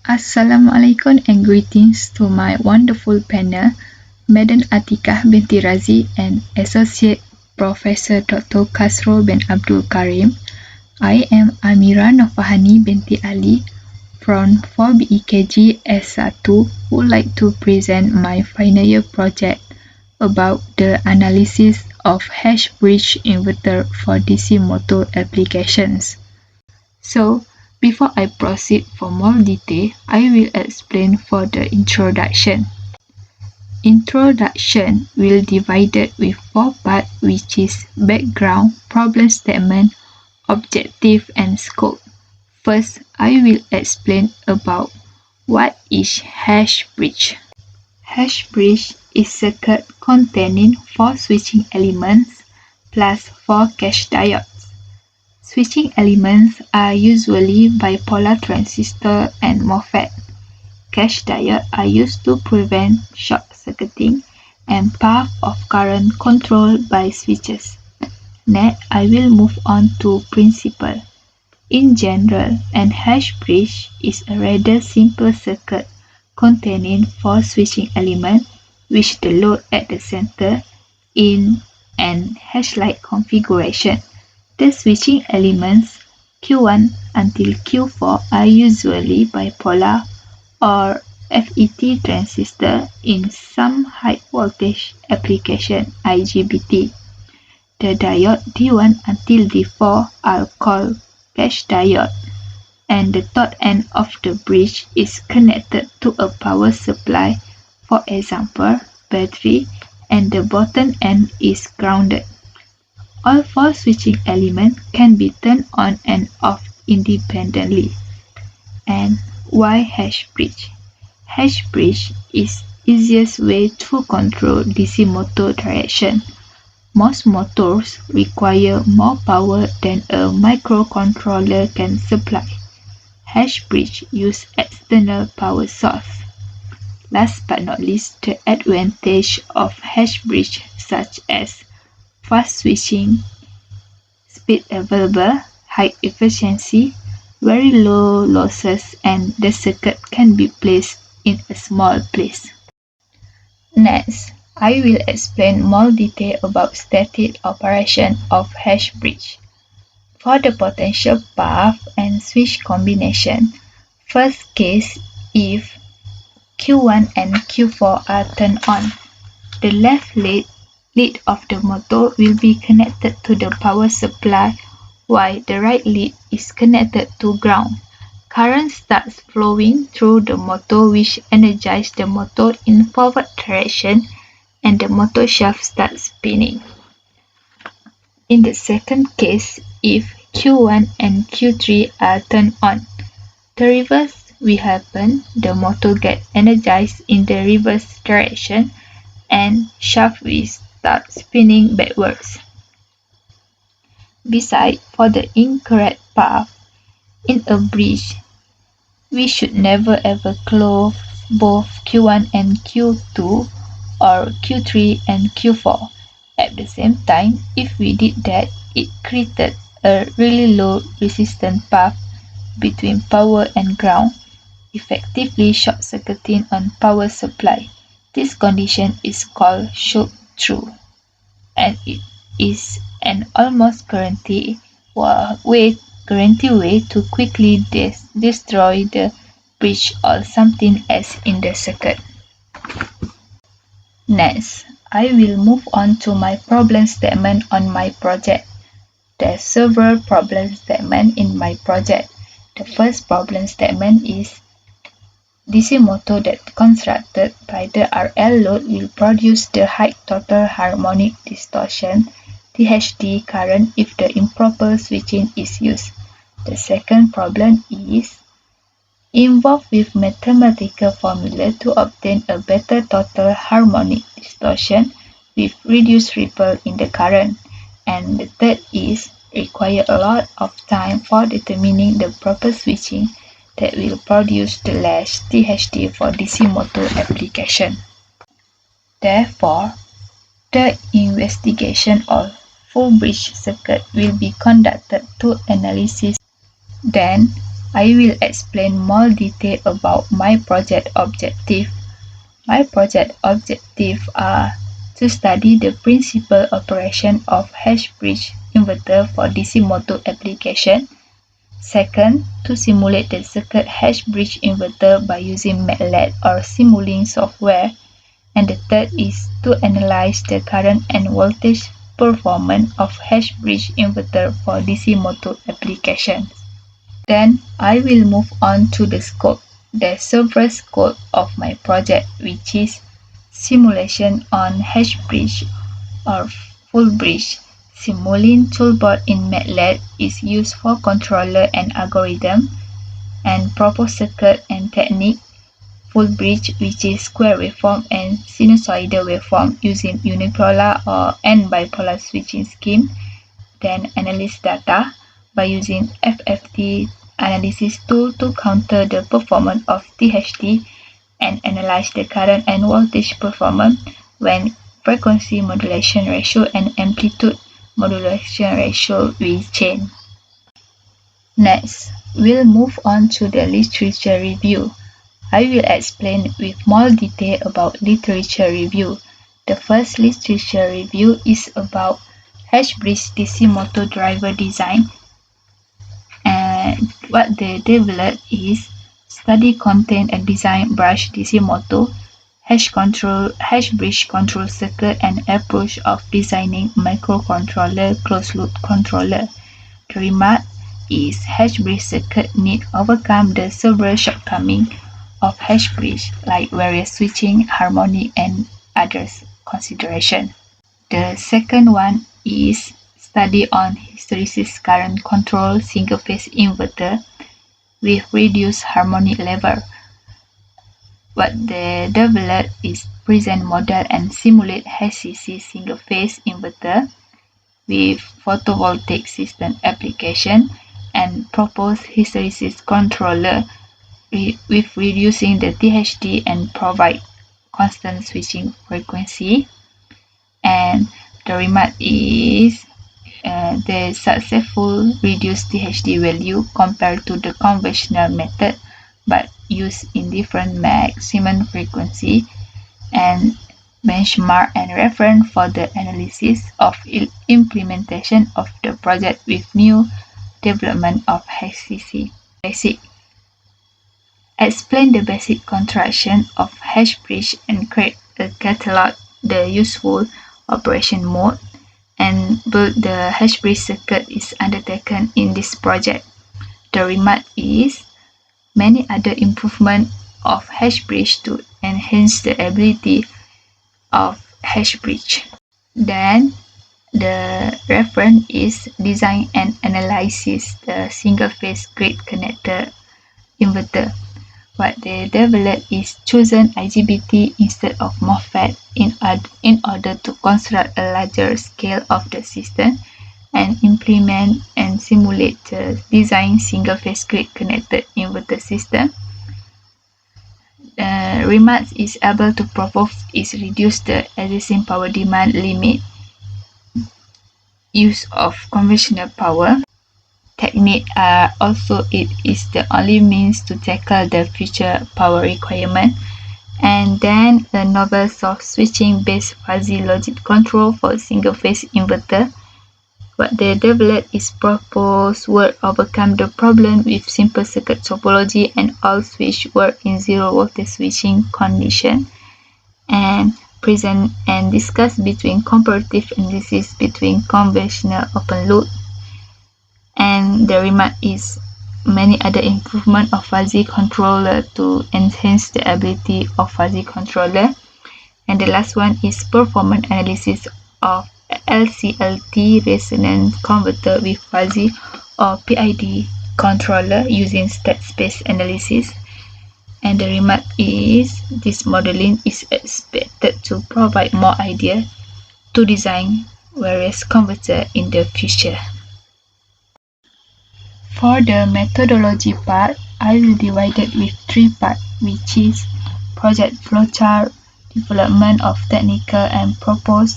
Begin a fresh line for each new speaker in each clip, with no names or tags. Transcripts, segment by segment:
Assalamualaikum and greetings to my wonderful panel, Madam Atikah binti Razi and Associate Professor Dr. Kasrul bin Abdul Karim. I am Amira Nofahani binti Ali from 4 BEKG S1 who would like to present my final year project about the analysis of hash bridge inverter for DC motor applications. So, before I proceed for more detail, I will explain for the introduction. Introduction will divided with 4 parts, which is background, problem statement, objective and scope. First, I will explain about what is hash bridge. Hash bridge is circuit containing 4 switching elements plus 4 cache diodes. Switching elements are usually bipolar transistor and MOSFET. Cache diodes are used to prevent short-circuiting and path of current controlled by switches. Next, I will move on to principle. In general, an hash bridge is a rather simple circuit containing 4 switching elements, which the load at the center in an hash-like configuration. The switching elements Q1 until Q4 are usually bipolar or FET transistor in some high voltage application IGBT. The diode D1 until D4 are called cache diode, and the top end of the bridge is connected to a power supply, for example, battery, and the bottom end is grounded. All 4 switching elements can be turned on and off independently. And why hash bridge? Hash bridge is easiest way to control DC motor direction. Most motors require more power than a microcontroller can supply. Hash bridge use external power source. Last but not least, the advantage of hash bridge such as fast switching, speed available, high efficiency, very low losses, and the circuit can be placed in a small place. Next, I will explain more detail about static operation of hash bridge. For the potential path and switch combination, first case if Q1 and Q4 are turned on, the left lead of the motor will be connected to the power supply while the right lead is connected to ground. Current starts flowing through the motor which energizes the motor in forward direction and the motor shaft starts spinning. In the second case, if Q1 and Q3 are turned on, the reverse will happen. The motor gets energized in the reverse direction and shaft will start spinning backwards. Besides, for the incorrect path in a bridge, we should never ever close both Q1 and Q2 or Q3 and Q4 at the same time. If we did that, it created a really low resistance path between power and ground, effectively short-circuiting on power supply. This condition is called shoot-through, and it is an almost guaranteed way to quickly destroy the bridge or something else in the circuit. Next, I will move on to my problem statement on my project. There are several problem statements in my project. The first problem statement is DC motor that constructed by the RL load will produce the high total harmonic distortion THD current if the improper switching is used. The second problem is involved with mathematical formula to obtain a better total harmonic distortion with reduced ripple in the current. And the third is require a lot of time for determining the proper switching that will produce the less THD for DC motor application. Therefore, the investigation of full bridge circuit will be conducted to analysis. Then, I will explain more detail about my project objective. My project objectives are to study the principal operation of hash-bridge inverter for DC motor application. Second, to simulate the circuit hash-bridge inverter by using MATLAB or Simulink software. And the third is to analyze the current and voltage performance of hash-bridge inverter for DC motor applications. Then I will move on to the scope, the several scope of my project, which is simulation on hash-bridge or full bridge. Simulink toolboard in MATLAB is used for controller and algorithm and proposed circuit and technique. Full bridge, which is square waveform and sinusoidal waveform using unipolar or n bipolar switching scheme. Then analyze data by using FFT analysis tool to counter the performance of THD and analyze the current and voltage performance when frequency modulation ratio and amplitude modulation ratio will change. Next, we'll move on to the literature review. I will explain with more detail about literature review. The first literature review is about hash-bridge DC motor driver design, and what they developed is study content and design brush DC motor, hash-bridge control circuit and approach of designing microcontroller closed-loop controller. The remark is hash-bridge circuit need overcome the several shortcomings of hash-bridge like various switching, harmonic and others consideration. The second one is study on hysteresis current control single-phase inverter with reduced harmonic level. What they develop is present model and simulate HCC single-phase inverter with photovoltaic system application and propose hysteresis controller with reducing the THD and provide constant switching frequency. And the remark is the successful reduced THD value compared to the conventional method but used in different maximum frequency and benchmark and reference for the analysis of implementation of the project with new development of HCC. Basic. Explain the basic construction of hash-bridge and create a catalog the useful operation mode and build the hash-bridge circuit is undertaken in this project. The remark is many other improvements of hash-bridge to enhance the ability of hash-bridge. Then the reference is design and analysis the single-phase grid connector inverter. What they develop is chosen IGBT instead of MOSFET in order to construct a larger scale of the system and implement and simulate the design single-phase grid connected inverter system. Remarks is able to propose is reduce the existing power demand limit, use of conventional power technique also it is the only means to tackle the future power requirement. And then a novel soft switching based fuzzy logic control for single phase inverter. What they developed is proposed would overcome the problem with simple circuit topology and all switch work in zero voltage switching condition, and present and discuss between comparative analysis between conventional open loop. And the remark is many other improvement of fuzzy controller to enhance the ability of fuzzy controller. And the last one is performance analysis of LCLT resonance converter with fuzzy or PID controller using state space analysis. And the remark is this modeling is expected to provide more idea to design various converter in the future. For the methodology part, I will divide it with 3 parts, which is project flowchart, development of technical and proposed,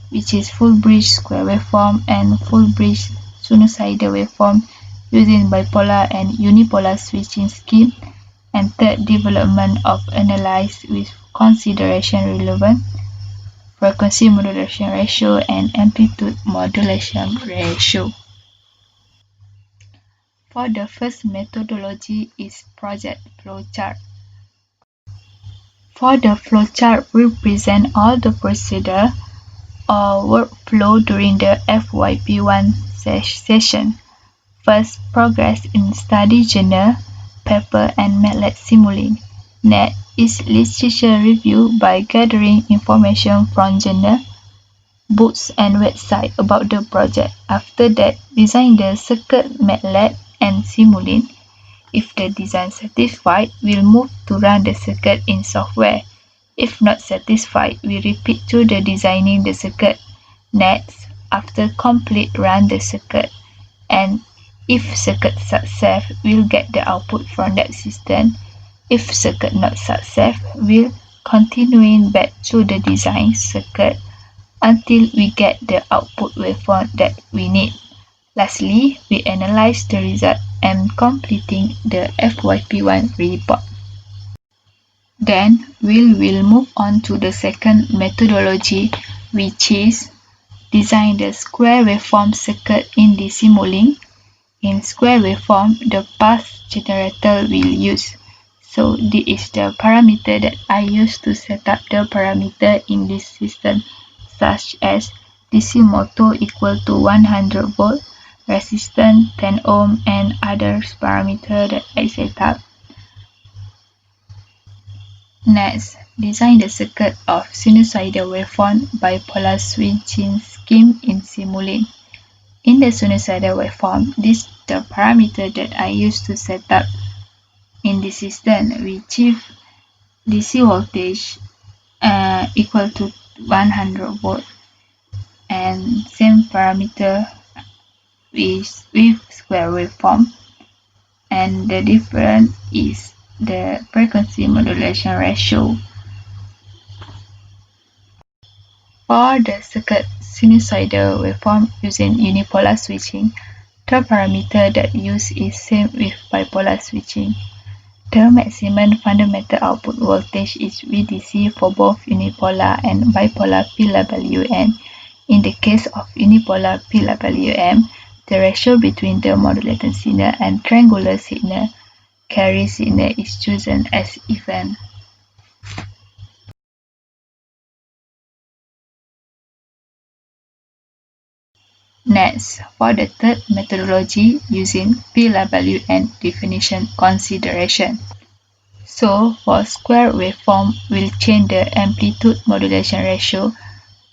which is full bridge square waveform and full bridge sinusoidal waveform using bipolar and unipolar switching scheme. And third, development of analyze with consideration relevant, frequency modulation ratio, and amplitude modulation ratio. For the first methodology is project flowchart. For the flowchart, we present all the procedure or workflow during the FYP1 session. First, progress in study journal, paper, and MATLAB simulating. Next is literature review by gathering information from journal, books, and websites about the project. After that, design the circuit MATLAB and simulate. If the design satisfied, we'll move to run the circuit in software. If not satisfied, we repeat to the designing the circuit. Next, after complete, run the circuit. And if circuit success, we'll get the output from that system. If circuit not success, we'll continuing back to the design circuit until we get the output waveform that we need. Lastly, we analyze the result and completing the FYP1 report. Then we will move on to the second methodology, which is design the square waveform circuit in the simulink. In square waveform, the path generator will use. So this is the parameter that I use to set up the parameter in this system, such as DC motor equal to 100 volt, resistance 10 ohm, and other parameter that I set up. Next, design the circuit of sinusoidal waveform bipolar switching scheme in simulink. In the sinusoidal waveform, this is the parameter that I use to set up in the system. We achieve DC voltage equal to 100 volt, and same parameter with square waveform, and the difference is the frequency modulation ratio. For the circuit sinusoidal waveform using unipolar switching, the parameter that used is same with bipolar switching. The maximum fundamental output voltage is VDC for both unipolar and bipolar PWM. In the case of unipolar PWM, the ratio between the modulated signal and triangular signal carry signal is chosen as even. Next, for the third methodology using PWM definition consideration. So, for square waveform, we'll change the amplitude modulation ratio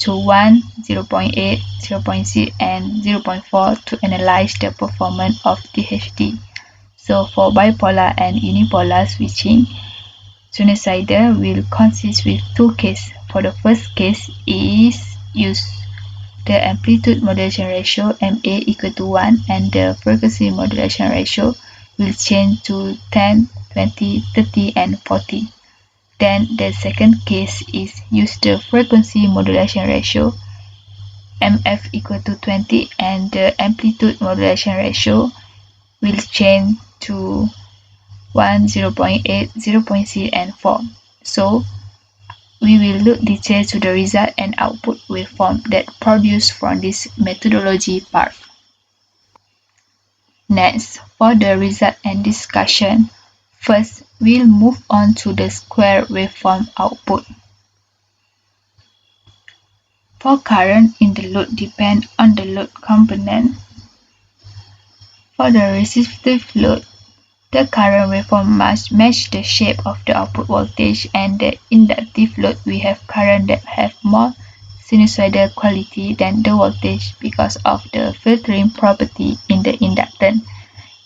to 1, 0.8, 0.6, and 0.4 to analyze the performance of THD. So, for bipolar and unipolar switching, sinusoidal will consist with two cases. For the first case is use the amplitude modulation ratio MA equal to 1, and the frequency modulation ratio will change to 10, 20, 30, and 40. Then the second case is use the frequency modulation ratio MF equal to 20, and the amplitude modulation ratio will change to 1, 0.8, 0.6, and 4. So we will look detail to the result and output waveform that produced from this methodology part. Next, for the result and discussion, first we'll move on to the square waveform output. For current in the load depend on the load component. For the resistive load, the current waveform must match the shape of the output voltage, and the inductive load we have current that have more sinusoidal quality than the voltage because of the filtering property in the inductance.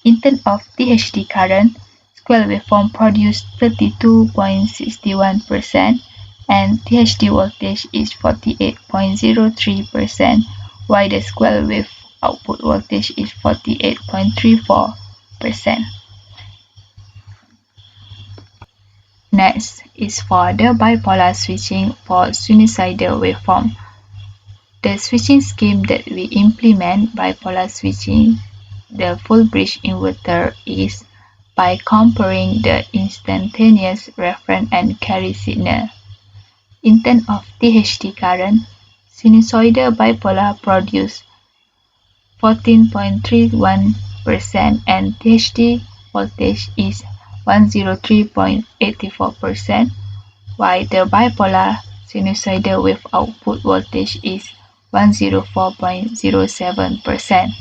In terms of THD current, square waveform produce 32.61% and THD voltage is 48.03%, while the square wave output voltage is 48.34%. Next is for the bipolar switching for sinusoidal waveform. The switching scheme that we implement bipolar switching the full bridge inverter is by comparing the instantaneous reference and carry signal. In terms of THD current, sinusoidal bipolar produce 14.31% and THD voltage is 103.84%, while the bipolar sinusoidal wave output voltage is 104.07%.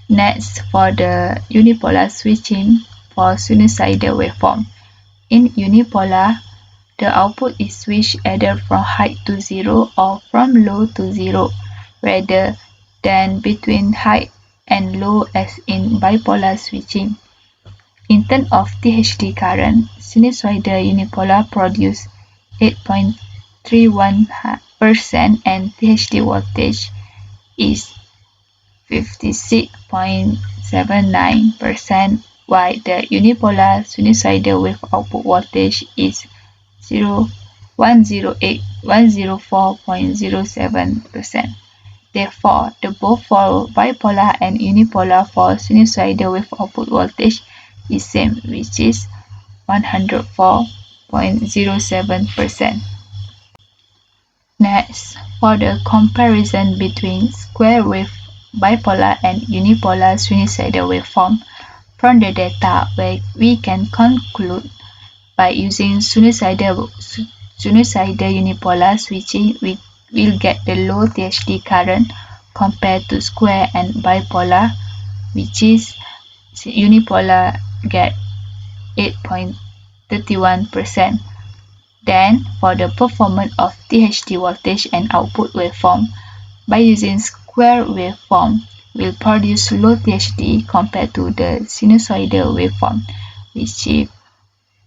Next, for the unipolar switching for sinusoidal waveform. In unipolar, the output is switched either from high to zero or from low to zero, rather than between high and low as in bipolar switching. In terms of THD current, sinusoidal unipolar produce 8.31% and THD voltage is 56.79%, while the unipolar sinusoidal wave output voltage is 104.07%. Therefore, the both for bipolar and unipolar for sinusoidal wave output voltage is same, which is 104.07%. Next, for the comparison between square wave bipolar and unipolar sinusoidal waveform, from the data we can conclude by using sinusoidal unipolar switching, we will get the low THD current compared to square and bipolar, which is unipolar get 8.31%. Then, for the performance of THD voltage and output waveform, by using square waveform, will produce low THD compared to the sinusoidal waveform, which is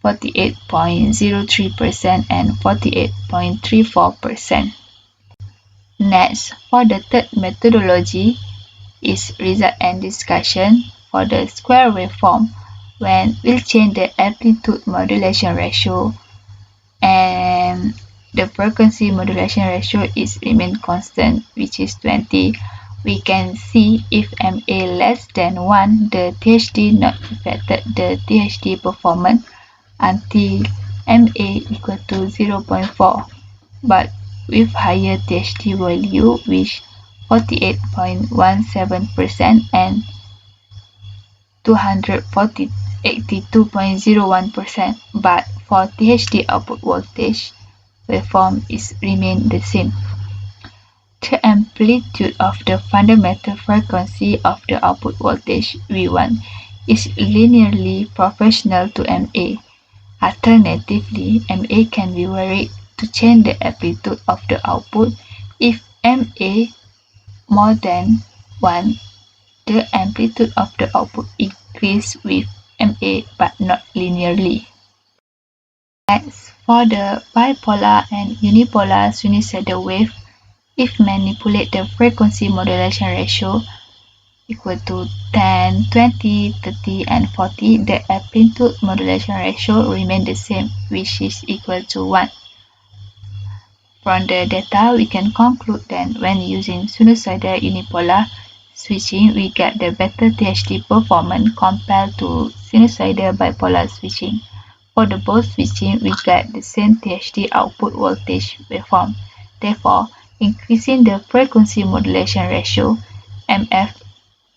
48.03% and 48.34%. Next, for the third methodology is result and discussion. For the square waveform, when we'll change the amplitude modulation ratio and the frequency modulation ratio is remain constant, which is 20. We can see if MA less than 1, the THD not affected the THD performance until MA equal to 0.4, but with higher THD value, which 48.17% and 282.01%, but for THD output voltage, waveform is remain the same. The amplitude of the fundamental frequency of the output voltage V1 is linearly proportional to MA. Alternatively, MA can be varied to change the amplitude of the output. If MA more than 1, the amplitude of the output increases with MA but not linearly. Next, for the bipolar and unipolar sinusoidal wave, if manipulate the frequency modulation ratio equal to 10, 20, 30, and 40, the amplitude modulation ratio remain the same, which is equal to 1. From the data, we can conclude that when using sinusoidal unipolar switching, we get the better THD performance compared to sinusoidal bipolar switching. For the both switching, we get the same THD output voltage waveform. Therefore, increasing the frequency modulation ratio, MF,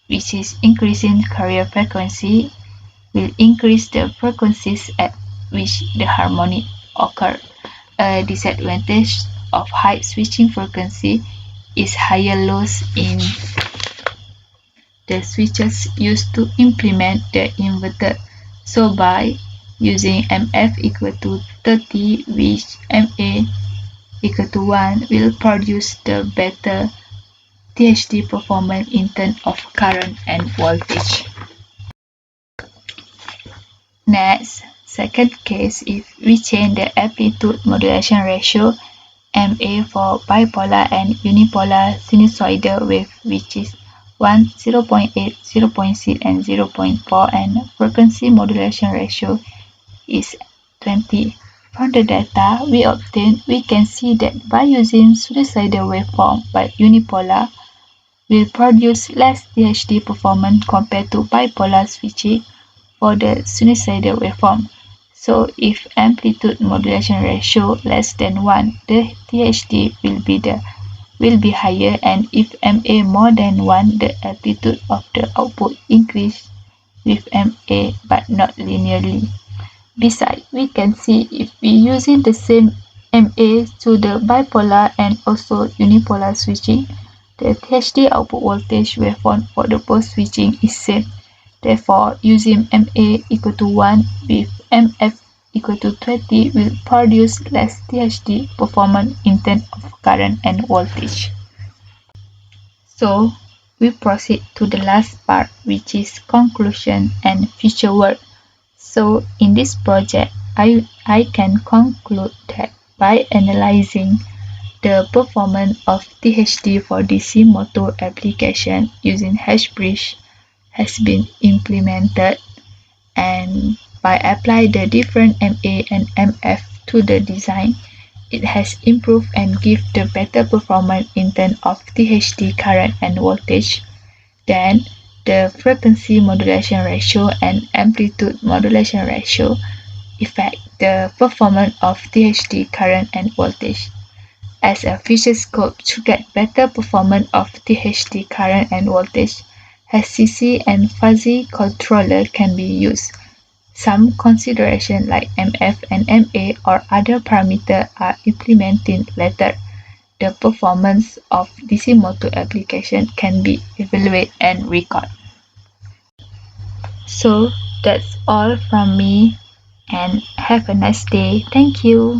which is increasing carrier frequency, will increase the frequencies at which the harmonic occur. A disadvantage of high switching frequency is higher loss in the switches used to implement the inverter. So by using MF equal to 30, which MA equal to 1 will produce the better THD performance in terms of current and voltage. Next, second case, if we change the amplitude modulation ratio MA for bipolar and unipolar sinusoidal wave, which is 1, 0.8, 0.6, and 0.4, and frequency modulation ratio is 20. From the data we obtain, we can see that by using sinusoidal waveform but unipolar, will produce less THD performance compared to bipolar switching for the sinusoidal waveform. So if amplitude modulation ratio less than 1, the THD will be higher, and if MA more than 1, the amplitude of the output increase with MA but not linearly. Besides, we can see if we using the same MA to the bipolar and also unipolar switching, the THD output voltage waveform for the both switching is same. Therefore, using MA equal to 1 with MF equal to 20 will produce less THD performance in terms of current and voltage. So, we proceed to the last part, which is conclusion and future work. So, in this project, I can conclude that by analyzing the performance of THD for DC motor application using H-bridge has been implemented, and by applying the different MA and MF to the design, it has improved and give the better performance in terms of THD current and voltage. Then the frequency modulation ratio and amplitude modulation ratio affect the performance of THD current and voltage. As a future scope to get better performance of THD current and voltage, HCC and fuzzy controller can be used. Some consideration like MF and MA or other parameters are implemented later. The performance of DC motor application can be evaluated and recorded. So that's all from me, and have a nice day. Thank you.